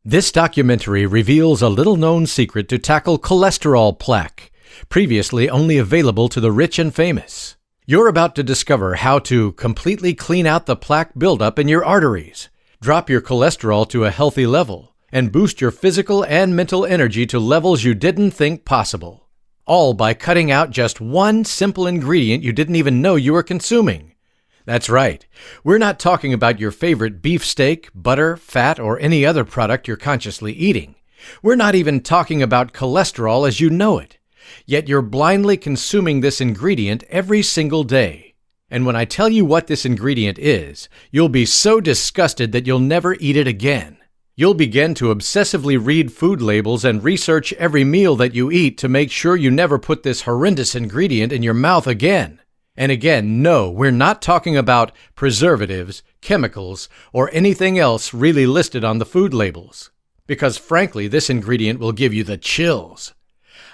This documentary reveals a little-known secret to tackle cholesterol plaque, previously only available to the rich and famous. You're about to discover how to completely clean out the plaque buildup in your arteries, drop your cholesterol to a healthy level, and boost your physical and mental energy to levels you didn't think possible. All by cutting out just one simple ingredient you didn't even know you were consuming. That's right. We're not talking about your favorite beefsteak, butter, fat, or any other product you're consciously eating. We're not even talking about cholesterol as you know it. Yet you're blindly consuming this ingredient every single day. And when I tell you what this ingredient is, you'll be so disgusted that you'll never eat it again. You'll begin to obsessively read food labels and research every meal that you eat to make sure you never put this horrendous ingredient in your mouth again. And again, no, we're not talking about preservatives, chemicals, or anything else really listed on the food labels. Because frankly, this ingredient will give you the chills.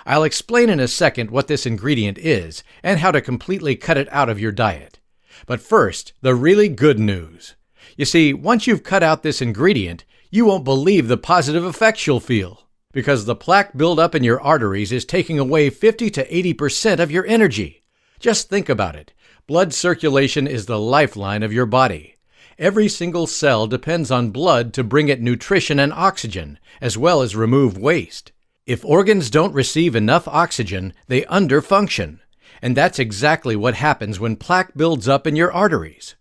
I'll explain in a second what this ingredient is and how to completely cut it out of your diet. But first, the really good news. You see, once you've cut out this ingredient, you won't believe the positive effects you'll feel. Because the plaque buildup in your arteries is taking away 50 to 80% of your energy. Just think about it. Blood circulation is the lifeline of your body. Every single cell depends on blood to bring it nutrition and oxygen, as well as remove waste. If organs don't receive enough oxygen, they underfunction. And that's exactly what happens when plaque builds up in your arteries.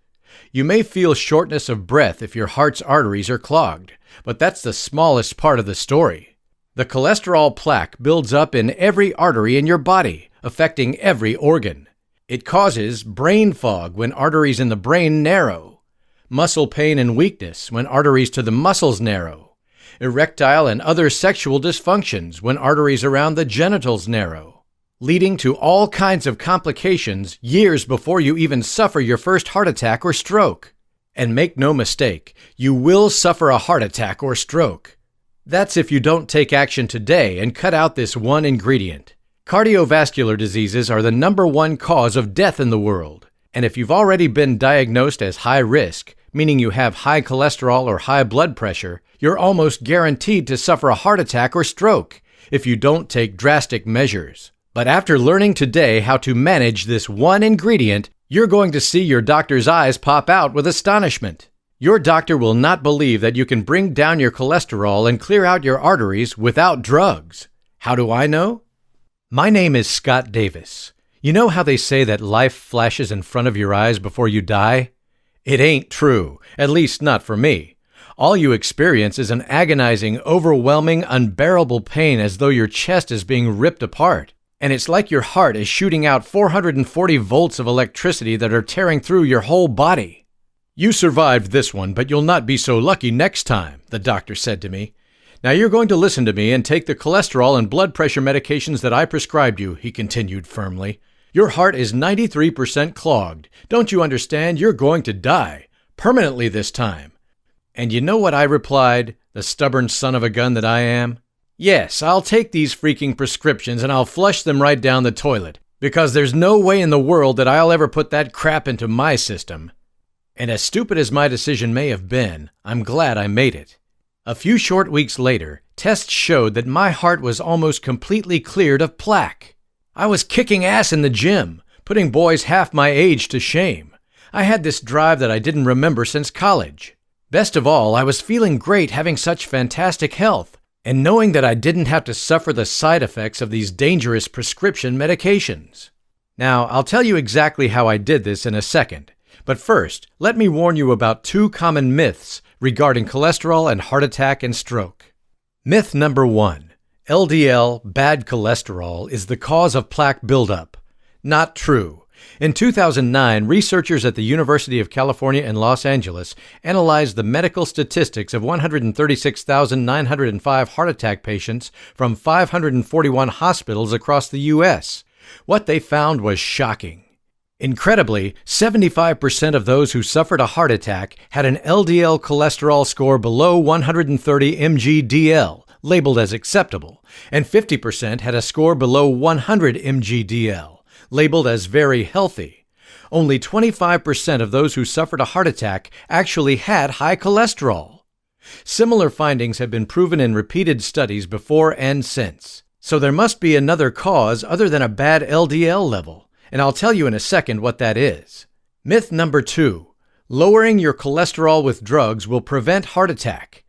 You may feel shortness of breath if your heart's arteries are clogged, but that's the smallest part of the story. The cholesterol plaque builds up in every artery in your body, affecting every organ. It causes brain fog when arteries in the brain narrow, muscle pain and weakness when arteries to the muscles narrow, erectile and other sexual dysfunctions when arteries around the genitals narrow, leading to all kinds of complications years before you even suffer your first heart attack or stroke. And make no mistake, you will suffer a heart attack or stroke. That's if you don't take action today and cut out this one ingredient. Cardiovascular diseases are the #1 cause of death in the world. And if you've already been diagnosed as high risk, meaning you have high cholesterol or high blood pressure, you're almost guaranteed to suffer a heart attack or stroke if you don't take drastic measures. But after learning today how to manage this one ingredient, you're going to see your doctor's eyes pop out with astonishment. Your doctor will not believe that you can bring down your cholesterol and clear out your arteries without drugs. How do I know? My name is Scott Davis. You know how they say that life flashes in front of your eyes before you die? It ain't true, at least not for me. All you experience is an agonizing, overwhelming, unbearable pain as though your chest is being ripped apart. And it's like your heart is shooting out 440 volts of electricity that are tearing through your whole body. You survived this one, but you'll not be so lucky next time, the doctor said to me. Now you're going to listen to me and take the cholesterol and blood pressure medications that I prescribed you, he continued firmly. Your heart is 93% clogged. Don't you understand? You're going to die. Permanently this time. And you know what I replied, the stubborn son of a gun that I am? Yes, I'll take these freaking prescriptions and I'll flush them right down the toilet, because there's no way in the world that I'll ever put that crap into my system. And as stupid as my decision may have been, I'm glad I made it. A few short weeks later, tests showed that my heart was almost completely cleared of plaque. I was kicking ass in the gym, putting boys half my age to shame. I had this drive that I didn't remember since college. Best of all, I was feeling great having such fantastic health, and knowing that I didn't have to suffer the side effects of these dangerous prescription medications. Now, I'll tell you exactly how I did this in a second. But first, let me warn you about 2 common myths regarding cholesterol and heart attack and stroke. Myth number 1. LDL, bad cholesterol, is the cause of plaque buildup. Not true. In 2009, researchers at the University of California in Los Angeles analyzed the medical statistics of 136,905 heart attack patients from 541 hospitals across the U.S. What they found was shocking. Incredibly, 75% of those who suffered a heart attack had an LDL cholesterol score below 130 mg/dl, labeled as acceptable, and 50% had a score below 100 mg/dl, labeled as very healthy. Only 25% of those who suffered a heart attack actually had high cholesterol. Similar findings have been proven in repeated studies before and since. So there must be another cause other than a bad LDL level, and I'll tell you in a second what that is. Myth number 2. Lowering your cholesterol with drugs will prevent heart attack.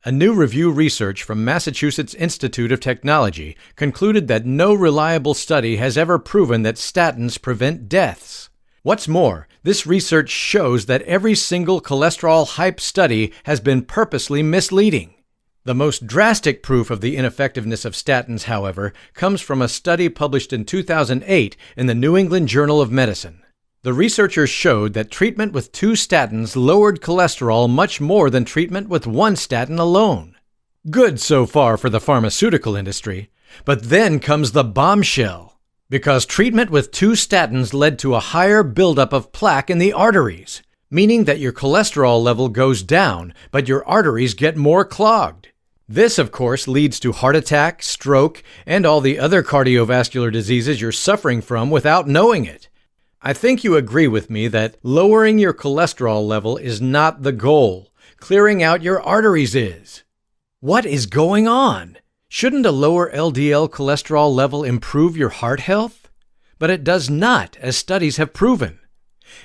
A new review research from Massachusetts Institute of Technology concluded that no reliable study has ever proven that statins prevent deaths. What's more, this research shows that every single cholesterol hype study has been purposely misleading. The most drastic proof of the ineffectiveness of statins, however, comes from a study published in 2008 in the New England Journal of Medicine. The researchers showed that treatment with 2 statins lowered cholesterol much more than treatment with 1 statin alone. Good so far for the pharmaceutical industry, but then comes the bombshell. Because treatment with 2 statins led to a higher buildup of plaque in the arteries, meaning that your cholesterol level goes down, but your arteries get more clogged. This, of course, leads to heart attack, stroke, and all the other cardiovascular diseases you're suffering from without knowing it. I think you agree with me that lowering your cholesterol level is not the goal. Clearing out your arteries is. What is going on? Shouldn't a lower LDL cholesterol level improve your heart health? But it does not, as studies have proven.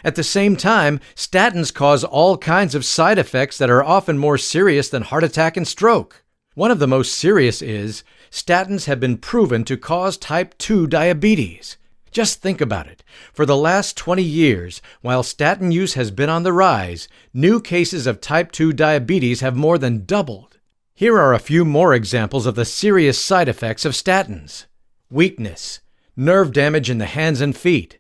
At the same time, statins cause all kinds of side effects that are often more serious than heart attack and stroke. One of the most serious is, statins have been proven to cause type 2 diabetes. Just think about it. For the last 20 years, while statin use has been on the rise, new cases of type 2 diabetes have more than doubled. Here are a few more examples of the serious side effects of statins. Weakness, nerve damage in the hands and feet,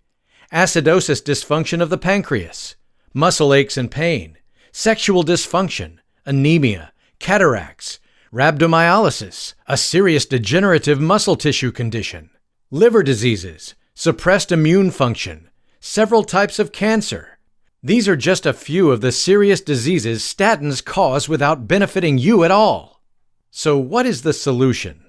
acidosis dysfunction of the pancreas, muscle aches and pain, sexual dysfunction, anemia, cataracts, rhabdomyolysis, a serious degenerative muscle tissue condition, liver diseases, suppressed immune function, several types of cancer. These are just a few of the serious diseases statins cause without benefiting you at all. So what is the solution?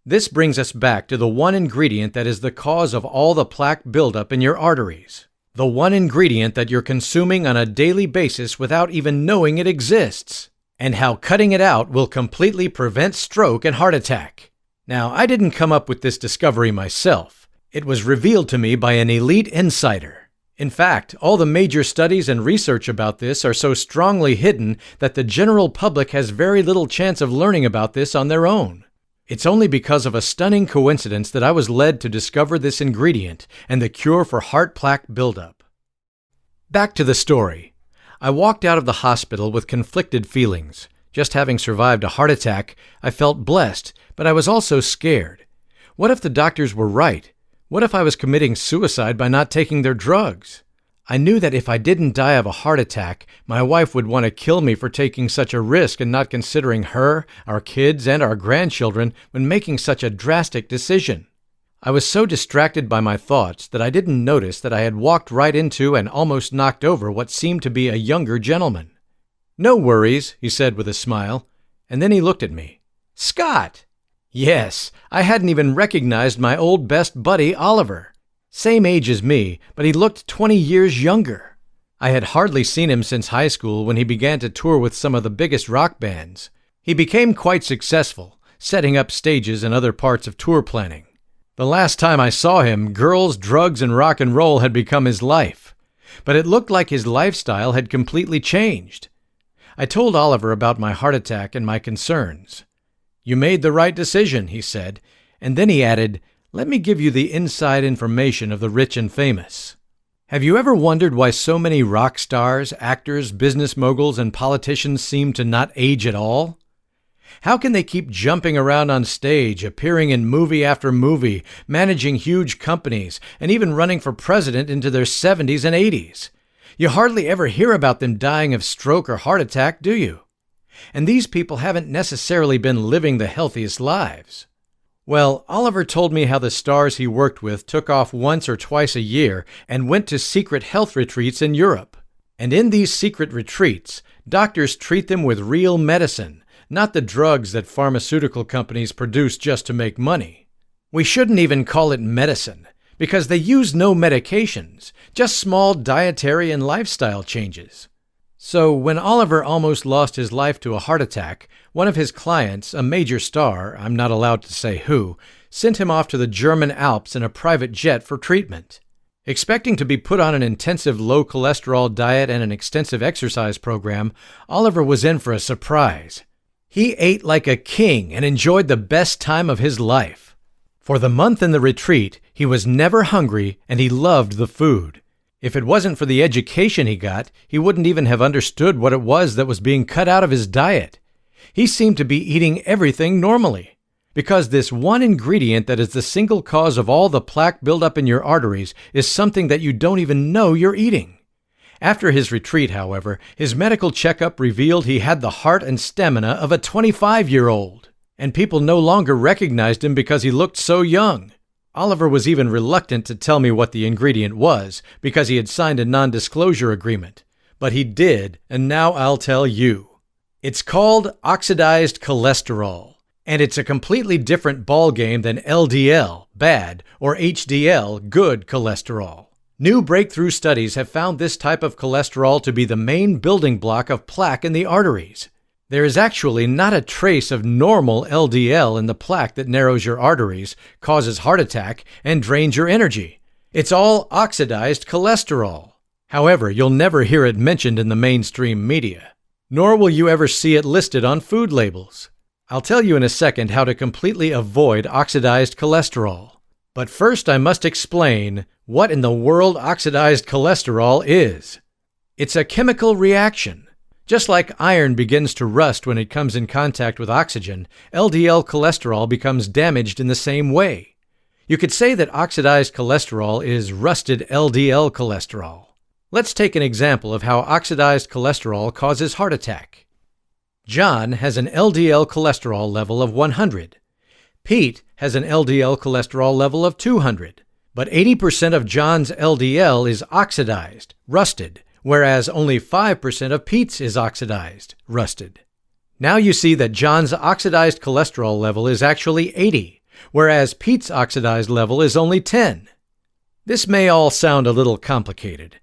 This brings us back to the one ingredient that is the cause of all the plaque buildup in your arteries. The one ingredient that you're consuming on a daily basis without even knowing it exists. And how cutting it out will completely prevent stroke and heart attack. Now, I didn't come up with this discovery myself. It was revealed to me by an elite insider. In fact, all the major studies and research about this are so strongly hidden that the general public has very little chance of learning about this on their own. It's only because of a stunning coincidence that I was led to discover this ingredient and the cure for heart plaque buildup. Back to the story. I walked out of the hospital with conflicted feelings. Just having survived a heart attack, I felt blessed, but I was also scared. What if the doctors were right? What if I was committing suicide by not taking their drugs? I knew that if I didn't die of a heart attack, my wife would want to kill me for taking such a risk and not considering her, our kids, and our grandchildren when making such a drastic decision. I was so distracted by my thoughts that I didn't notice that I had walked right into and almost knocked over what seemed to be a younger gentleman. "No worries," he said with a smile, and then he looked at me. "Scott!" Yes, I hadn't even recognized my old best buddy, Oliver. Same age as me, but he looked 20 years younger. I had hardly seen him since high school when he began to tour with some of the biggest rock bands. He became quite successful, setting up stages in other parts of tour planning. The last time I saw him, girls, drugs, and rock and roll had become his life. But it looked like his lifestyle had completely changed. I told Oliver about my heart attack and my concerns. "You made the right decision," he said, and then he added, "Let me give you the inside information of the rich and famous. Have you ever wondered why so many rock stars, actors, business moguls, and politicians seem to not age at all? How can they keep jumping around on stage, appearing in movie after movie, managing huge companies, and even running for president into their 70s and 80s? You hardly ever hear about them dying of stroke or heart attack, do you? And these people haven't necessarily been living the healthiest lives." Well, Oliver told me how the stars he worked with took off once or twice a year and went to secret health retreats in Europe. And in these secret retreats, doctors treat them with real medicine, not the drugs that pharmaceutical companies produce just to make money. We shouldn't even call it medicine, because they use no medications, just small dietary and lifestyle changes. So when Oliver almost lost his life to a heart attack, one of his clients, a major star, I'm not allowed to say who, sent him off to the German Alps in a private jet for treatment. Expecting to be put on an intensive low-cholesterol diet and an extensive exercise program, Oliver was in for a surprise. He ate like a king and enjoyed the best time of his life. For the month in the retreat, he was never hungry and he loved the food. If it wasn't for the education he got, he wouldn't even have understood what it was that was being cut out of his diet. He seemed to be eating everything normally. Because this one ingredient that is the single cause of all the plaque buildup in your arteries is something that you don't even know you're eating. After his retreat, however, his medical checkup revealed he had the heart and stamina of a 25-year-old, and people no longer recognized him because he looked so young. Oliver was even reluctant to tell me what the ingredient was because he had signed a non-disclosure agreement. But he did, and now I'll tell you. It's called oxidized cholesterol, and it's a completely different ballgame than LDL, bad, or HDL, good cholesterol. New breakthrough studies have found this type of cholesterol to be the main building block of plaque in the arteries. There is actually not a trace of normal LDL in the plaque that narrows your arteries, causes heart attack, and drains your energy. It's all oxidized cholesterol. However, you'll never hear it mentioned in the mainstream media, nor will you ever see it listed on food labels. I'll tell you in a second how to completely avoid oxidized cholesterol. But first I must explain what in the world oxidized cholesterol is. It's a chemical reaction. Just like iron begins to rust when it comes in contact with oxygen, LDL cholesterol becomes damaged in the same way. You could say that oxidized cholesterol is rusted LDL cholesterol. Let's take an example of how oxidized cholesterol causes heart attack. John has an LDL cholesterol level of 100. Pete has an LDL cholesterol level of 200. But 80% of John's LDL is oxidized, rusted, whereas only 5% of Pete's is oxidized, rusted. Now you see that John's oxidized cholesterol level is actually 80, whereas Pete's oxidized level is only 10. This may all sound a little complicated.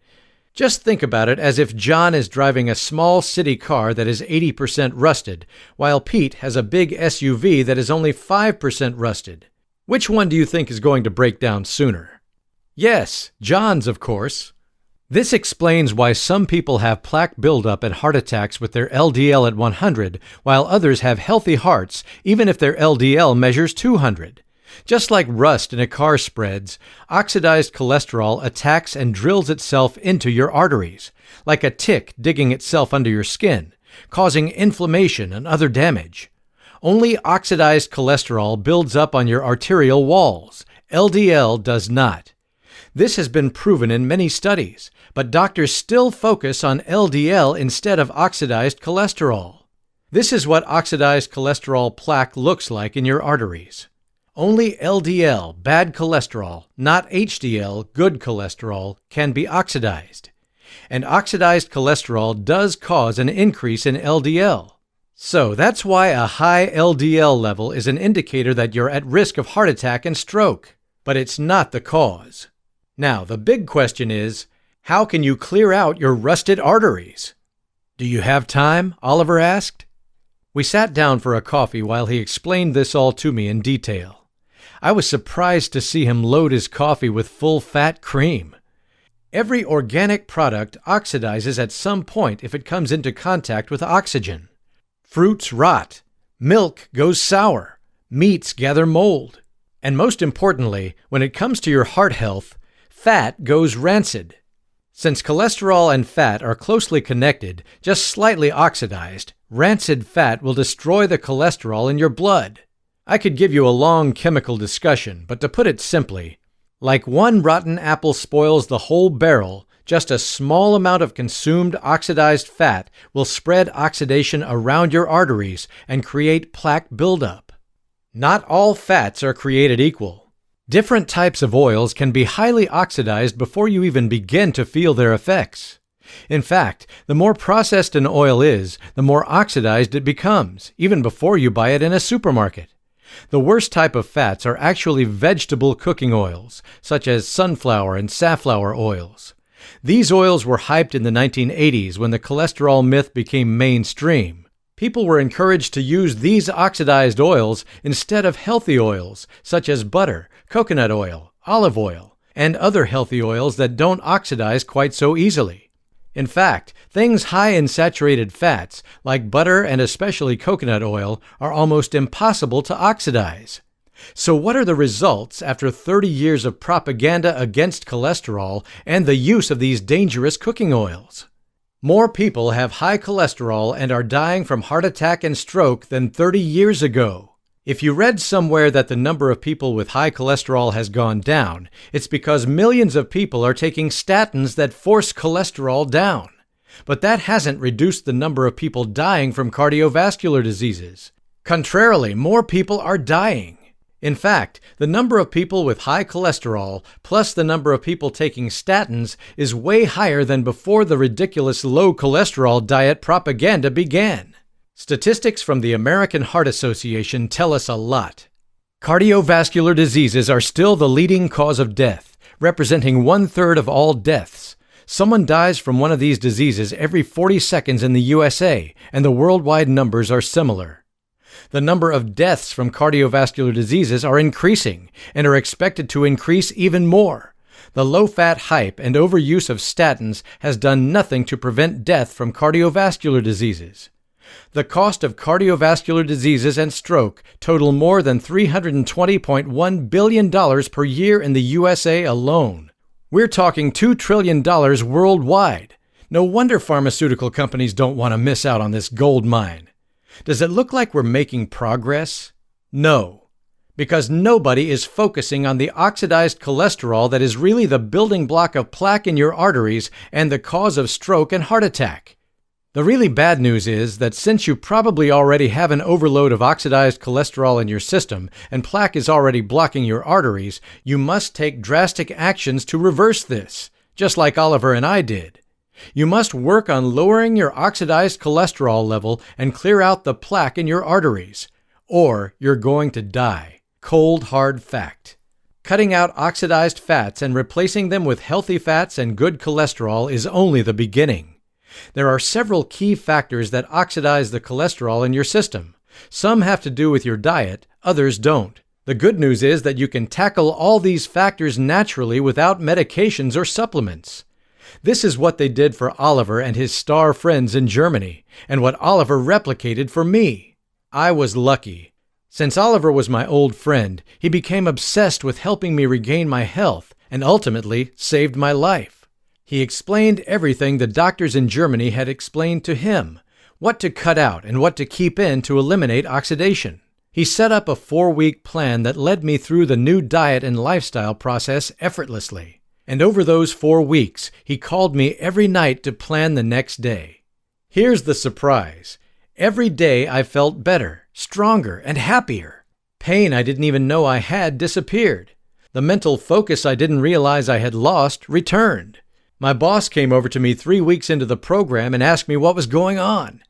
Just think about it as if John is driving a small city car that is 80% rusted, while Pete has a big SUV that is only 5% rusted. Which one do you think is going to break down sooner? Yes, John's, of course. This explains why some people have plaque buildup and heart attacks with their LDL at 100, while others have healthy hearts even if their LDL measures 200. Just like rust in a car spreads, oxidized cholesterol attacks and drills itself into your arteries, like a tick digging itself under your skin, causing inflammation and other damage. Only oxidized cholesterol builds up on your arterial walls. LDL does not. This has been proven in many studies, but doctors still focus on LDL instead of oxidized cholesterol. This is what oxidized cholesterol plaque looks like in your arteries. Only LDL, bad cholesterol, not HDL, good cholesterol, can be oxidized. And oxidized cholesterol does cause an increase in LDL. So that's why a high LDL level is an indicator that you're at risk of heart attack and stroke. But it's not the cause. Now, the big question is, how can you clear out your rusted arteries? Do you have time? Oliver asked. We sat down for a coffee while he explained this all to me in detail. I was surprised to see him load his coffee with full-fat cream. Every organic product oxidizes at some point if it comes into contact with oxygen. Fruits rot. Milk goes sour. Meats gather mold. And most importantly, when it comes to your heart health, fat goes rancid. Since cholesterol and fat are closely connected, just slightly oxidized, rancid fat will destroy the cholesterol in your blood. I could give you a long chemical discussion, but to put it simply, like one rotten apple spoils the whole barrel, just a small amount of consumed oxidized fat will spread oxidation around your arteries and create plaque buildup. Not all fats are created equal. Different types of oils can be highly oxidized before you even begin to feel their effects. In fact, the more processed an oil is, the more oxidized it becomes, even before you buy it in a supermarket. The worst type of fats are actually vegetable cooking oils, such as sunflower and safflower oils. These oils were hyped in the 1980s when the cholesterol myth became mainstream. People were encouraged to use these oxidized oils instead of healthy oils such as butter, coconut oil, olive oil, and other healthy oils that don't oxidize quite so easily. In fact, things high in saturated fats, like butter and especially coconut oil, are almost impossible to oxidize. So what are the results after 30 years of propaganda against cholesterol and the use of these dangerous cooking oils? More people have high cholesterol and are dying from heart attack and stroke than 30 years ago. If you read somewhere that the number of people with high cholesterol has gone down, it's because millions of people are taking statins that force cholesterol down. But that hasn't reduced the number of people dying from cardiovascular diseases. Contrarily, more people are dying. In fact, the number of people with high cholesterol plus the number of people taking statins is way higher than before the ridiculous low cholesterol diet propaganda began. Statistics from the American Heart Association tell us a lot. Cardiovascular diseases are still the leading cause of death, representing 1/3 of all deaths. Someone dies from one of these diseases every 40 seconds in the USA, and the worldwide numbers are similar. The number of deaths from cardiovascular diseases are increasing and are expected to increase even more. The low-fat hype and overuse of statins has done nothing to prevent death from cardiovascular diseases. The cost of cardiovascular diseases and stroke total more than $320.1 billion per year in the USA alone. We're talking $2 trillion worldwide. No wonder pharmaceutical companies don't want to miss out on this gold mine. Does it look like we're making progress? No, because nobody is focusing on the oxidized cholesterol that is really the building block of plaque in your arteries and the cause of stroke and heart attack. The really bad news is that since you probably already have an overload of oxidized cholesterol in your system and plaque is already blocking your arteries, you must take drastic actions to reverse this, just like Oliver and I did. You must work on lowering your oxidized cholesterol level and clear out the plaque in your arteries, or you're going to die. Cold, hard fact. Cutting out oxidized fats and replacing them with healthy fats and good cholesterol is only the beginning. There are several key factors that oxidize the cholesterol in your system. Some have to do with your diet, others don't. The good news is that you can tackle all these factors naturally without medications or supplements. This is what they did for Oliver and his star friends in Germany, and what Oliver replicated for me. I was lucky. Since Oliver was my old friend, he became obsessed with helping me regain my health, and ultimately saved my life. He explained everything the doctors in Germany had explained to him, what to cut out and what to keep in to eliminate oxidation. He set up a 4-week plan that led me through the new diet and lifestyle process effortlessly. And over those 4 weeks, he called me every night to plan the next day. Here's the surprise. Every day I felt better, stronger, and happier. Pain I didn't even know I had disappeared. The mental focus I didn't realize I had lost returned. My boss came over to me 3 weeks into the program and asked me what was going on.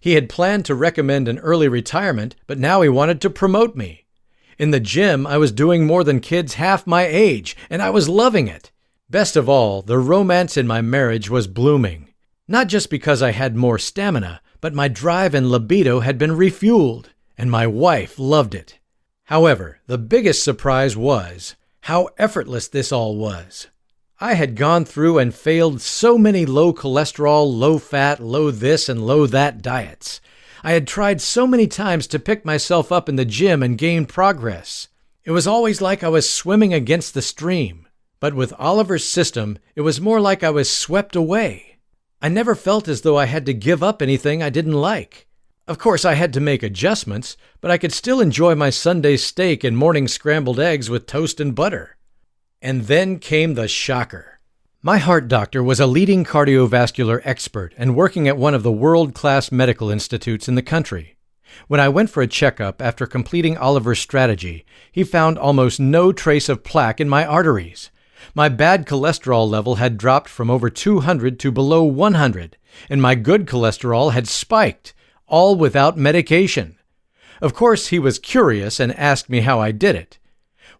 He had planned to recommend an early retirement, but now he wanted to promote me. In the gym, I was doing more than kids half my age, and I was loving it. Best of all, the romance in my marriage was blooming. Not just because I had more stamina, but my drive and libido had been refueled, and my wife loved it. However, the biggest surprise was how effortless this all was. I had gone through and failed so many low cholesterol, low fat, low this and low that diets. I had tried so many times to pick myself up in the gym and gain progress. It was always like I was swimming against the stream. But with Oliver's system, it was more like I was swept away. I never felt as though I had to give up anything I didn't like. Of course, I had to make adjustments, but I could still enjoy my Sunday steak and morning scrambled eggs with toast and butter. And then came the shocker. My heart doctor was a leading cardiovascular expert and working at one of the world-class medical institutes in the country. When I went for a checkup after completing Oliver's strategy, he found almost no trace of plaque in my arteries. My bad cholesterol level had dropped from over 200 to below 100, and my good cholesterol had spiked, all without medication. Of course, he was curious and asked me how I did it.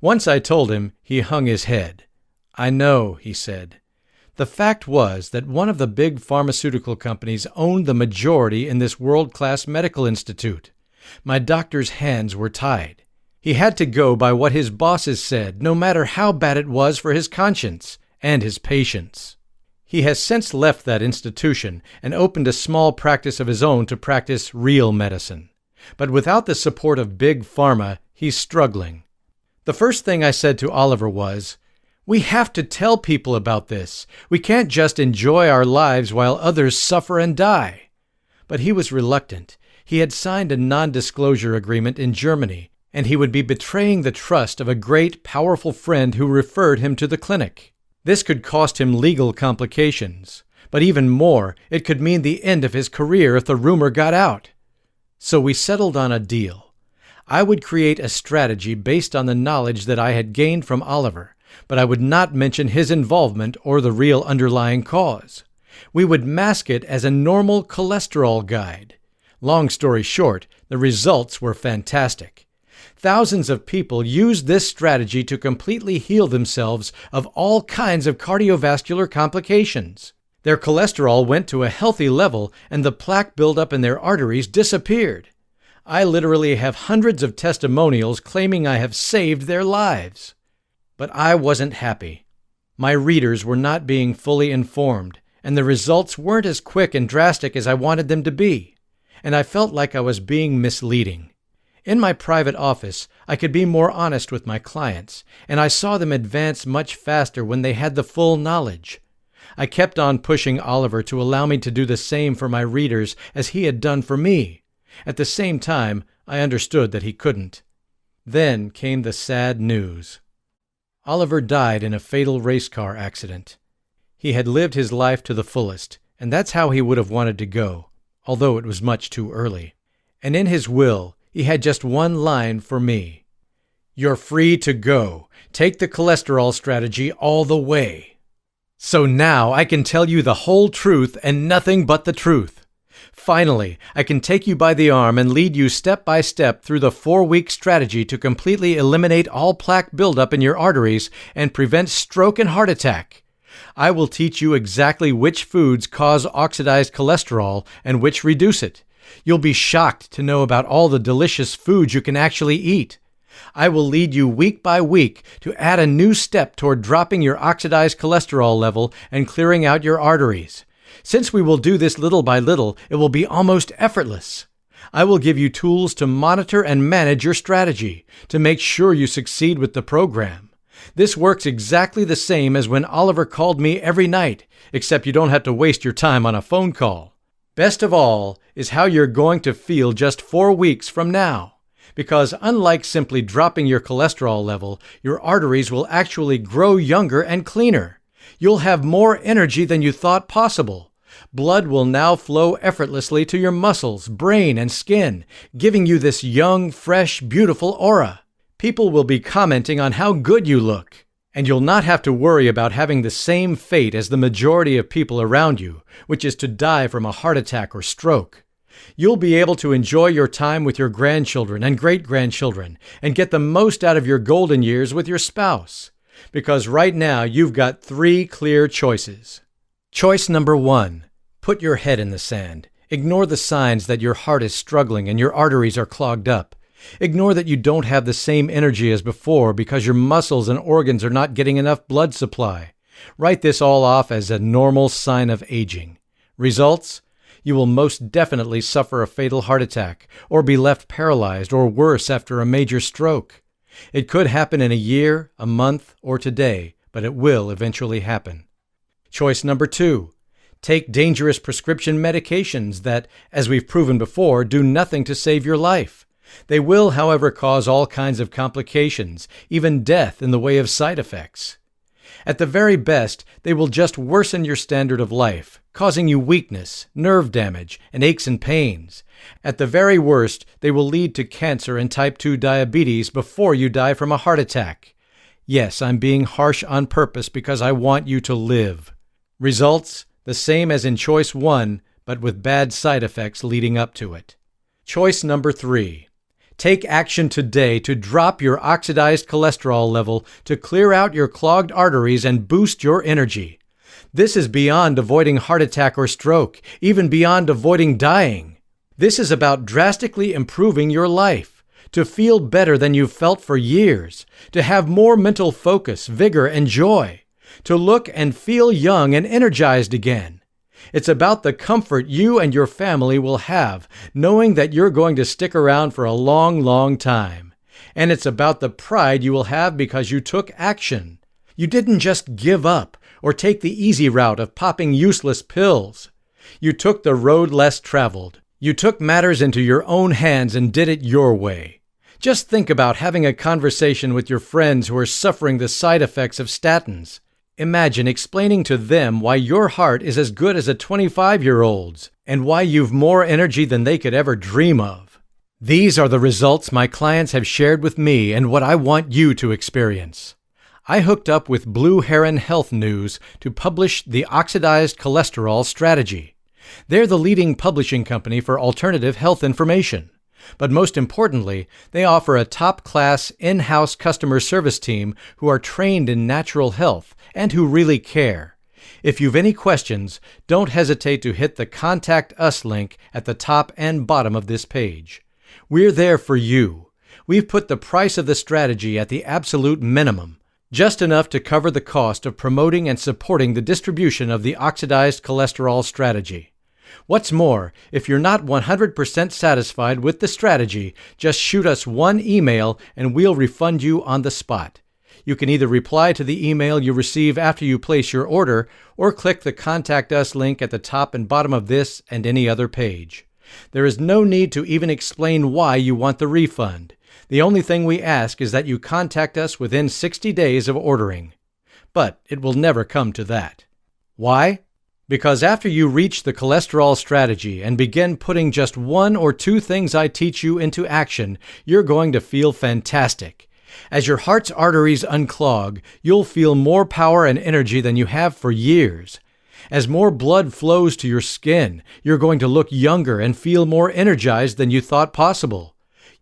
Once I told him, he hung his head. "I know," he said. The fact was that one of the big pharmaceutical companies owned the majority in this world-class medical institute. My doctor's hands were tied. He had to go by what his bosses said, no matter how bad it was for his conscience and his patients. He has since left that institution and opened a small practice of his own to practice real medicine. But without the support of big pharma, he's struggling. The first thing I said to Oliver was, "We have to tell people about this. We can't just enjoy our lives while others suffer and die." But he was reluctant. He had signed a non-disclosure agreement in Germany, and he would be betraying the trust of a great, powerful friend who referred him to the clinic. This could cost him legal complications, but even more, it could mean the end of his career if the rumor got out. So we settled on a deal. I would create a strategy based on the knowledge that I had gained from Oliver, but I would not mention his involvement or the real underlying cause. We would mask it as a normal cholesterol guide. Long story short, the results were fantastic. Thousands of people used this strategy to completely heal themselves of all kinds of cardiovascular complications. Their cholesterol went to a healthy level and the plaque buildup in their arteries disappeared. I literally have hundreds of testimonials claiming I have saved their lives. But I wasn't happy. My readers were not being fully informed, and the results weren't as quick and drastic as I wanted them to be, and I felt like I was being misleading. In my private office, I could be more honest with my clients, and I saw them advance much faster when they had the full knowledge. I kept on pushing Oliver to allow me to do the same for my readers as he had done for me. At the same time, I understood that he couldn't. Then came the sad news. Oliver died in a fatal race car accident. He had lived his life to the fullest, and that's how he would have wanted to go, although it was much too early. And in his will, he had just one line for me. "You're free to go. Take the cholesterol strategy all the way." So now I can tell you the whole truth and nothing but the truth. Finally, I can take you by the arm and lead you step by step through the 4-week strategy to completely eliminate all plaque buildup in your arteries and prevent stroke and heart attack. I will teach you exactly which foods cause oxidized cholesterol and which reduce it. You'll be shocked to know about all the delicious foods you can actually eat. I will lead you week by week to add a new step toward dropping your oxidized cholesterol level and clearing out your arteries. Since we will do this little by little, it will be almost effortless. I will give you tools to monitor and manage your strategy, to make sure you succeed with the program. This works exactly the same as when Oliver called me every night, except you don't have to waste your time on a phone call. Best of all is how you're going to feel just 4 weeks from now. Because unlike simply dropping your cholesterol level, your arteries will actually grow younger and cleaner. You'll have more energy than you thought possible. Blood will now flow effortlessly to your muscles, brain, and skin, giving you this young, fresh, beautiful aura. People will be commenting on how good you look, and you'll not have to worry about having the same fate as the majority of people around you, which is to die from a heart attack or stroke. You'll be able to enjoy your time with your grandchildren and great-grandchildren and get the most out of your golden years with your spouse. Because right now you've got 3 clear choices. Choice number 1. Put your head in the sand. Ignore the signs that your heart is struggling and your arteries are clogged up. Ignore that you don't have the same energy as before because your muscles and organs are not getting enough blood supply. Write this all off as a normal sign of aging. Results? You will most definitely suffer a fatal heart attack or be left paralyzed or worse after a major stroke. It could happen in a year, a month, or today, but it will eventually happen. Choice number 2. Take dangerous prescription medications that, as we've proven before, do nothing to save your life. They will, however, cause all kinds of complications, even death in the way of side effects. At the very best, they will just worsen your standard of life, causing you weakness, nerve damage, and aches and pains. At the very worst, they will lead to cancer and type 2 diabetes before you die from a heart attack. Yes, I'm being harsh on purpose because I want you to live. Results? The same as in choice 1, but with bad side effects leading up to it. Choice number 3. Take action today to drop your oxidized cholesterol level to clear out your clogged arteries and boost your energy. This is beyond avoiding heart attack or stroke, even beyond avoiding dying. This is about drastically improving your life, to feel better than you've felt for years, to have more mental focus, vigor, and joy, to look and feel young and energized again. It's about the comfort you and your family will have, knowing that you're going to stick around for a long, long time. And it's about the pride you will have because you took action. You didn't just give up or take the easy route of popping useless pills. You took the road less traveled. You took matters into your own hands and did it your way. Just think about having a conversation with your friends who are suffering the side effects of statins. Imagine explaining to them why your heart is as good as a 25-year-old's and why you've more energy than they could ever dream of. These are the results my clients have shared with me and what I want you to experience. I hooked up with Blue Heron Health News to publish the Oxidized Cholesterol Strategy. They're the leading publishing company for alternative health information. But most importantly, they offer a top-class in-house customer service team who are trained in natural health and who really care. If you've any questions, don't hesitate to hit the Contact Us link at the top and bottom of this page. We're there for you. We've put the price of the strategy at the absolute minimum, just enough to cover the cost of promoting and supporting the distribution of the Oxidized Cholesterol Strategy. What's more, if you're not 100% satisfied with the strategy, just shoot us one email and we'll refund you on the spot. You can either reply to the email you receive after you place your order or click the Contact Us link at the top and bottom of this and any other page. There is no need to even explain why you want the refund. The only thing we ask is that you contact us within 60 days of ordering. But it will never come to that. Why? Because after you reach the cholesterol strategy and begin putting just one or two things I teach you into action, you're going to feel fantastic. As your heart's arteries unclog, you'll feel more power and energy than you have for years. As more blood flows to your skin, you're going to look younger and feel more energized than you thought possible.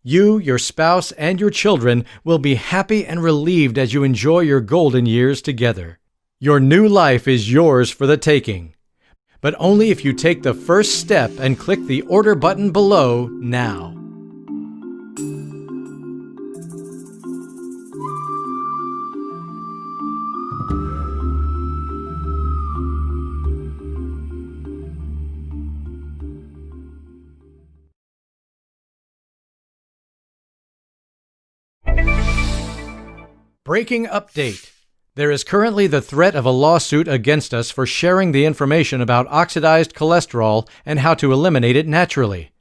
You, your spouse, and your children will be happy and relieved as you enjoy your golden years together. Your new life is yours for the taking. But only if you take the first step and click the order button below now. Breaking update. There is currently the threat of a lawsuit against us for sharing the information about oxidized cholesterol and how to eliminate it naturally.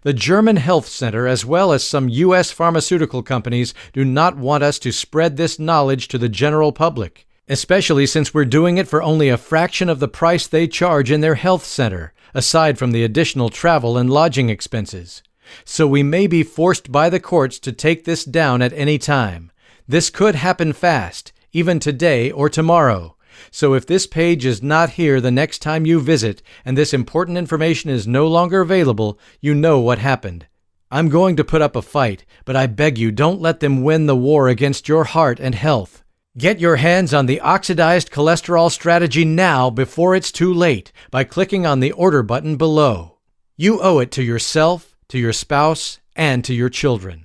The German Health Center, as well as some U.S. pharmaceutical companies, do not want us to spread this knowledge to the general public, especially since we're doing it for only a fraction of the price they charge in their health center, aside from the additional travel and lodging expenses. So we may be forced by the courts to take this down at any time. This could happen fast, even today or tomorrow. So if this page is not here the next time you visit and this important information is no longer available, you know what happened. I'm going to put up a fight, but I beg you don't let them win the war against your heart and health. Get your hands on the Oxidized Cholesterol Strategy now before it's too late by clicking on the order button below. You owe it to yourself, to your spouse, and to your children.